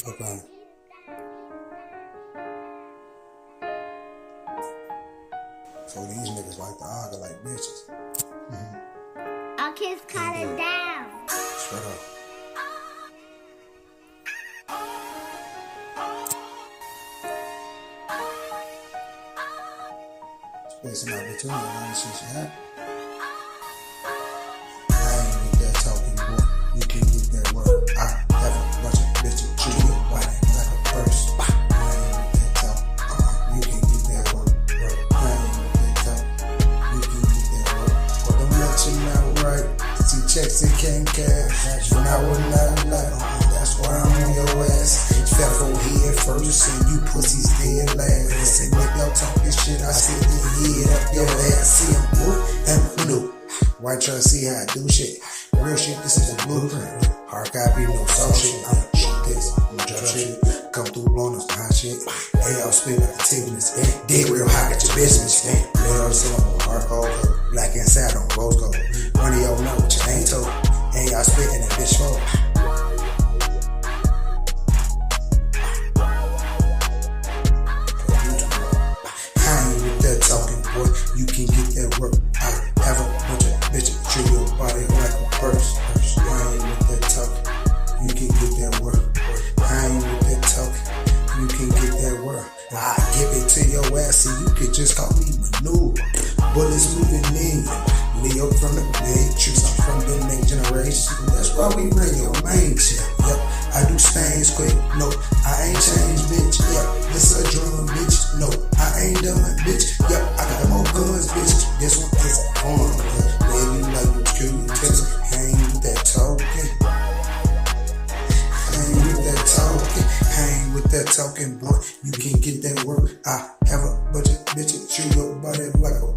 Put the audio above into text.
Okay. So these niggas like to argue like bitches. Our kids cut it down. Shut up. Spacing out between you, I ain't see shit happen. I ain't with that talking, boy. You can get that word. I have a bunch of bitches treat your body like a purse. I ain't with that talk. You can get that word. I ain't with that talk. You can get that word. But don't let you know right. See checks and can't cash. When I was not alive, that's why I'm on your ass. Fat4 head first, and you pussies dead last. And if y'all talking shit, I sit the head up your ass. See I'm blue and blue. Why try to see how I do shit? Real shit, this is a blueprint. Hard copy, no soft shit. I'm shoot this, I'm drop shit. Come through blowing us hot shit. Hey, I'll spit like the Tiffany's. Dig real high, get your business. Lay all the song on hardcore. Black inside on rose gold. Money y'all know what you ain't told. Hey, I'll spit in that bitch for. Talking, boy, you can get that work. I have a bunch of bitches treat your body like a purse. I ain't with that talking, you can get that work. I ain't with that talking, you can get that work. I give it to your ass and you can just call me manure. Bullets moving in, Leo from the matrix, I'm from the next generation. That's why we bring your main shit. Yep, I do things quick. No, I ain't changed, bitch. Yep, this a drum, bitch. No, I ain't done, bitch. Yep, I got more guns, bitch. This one is a farm. Baby, like you cute, Texas. I ain't with that talking. I ain't with that talking. I ain't with that talking, boy. You can get that work. I have a bunch of bitches. Treat your body like a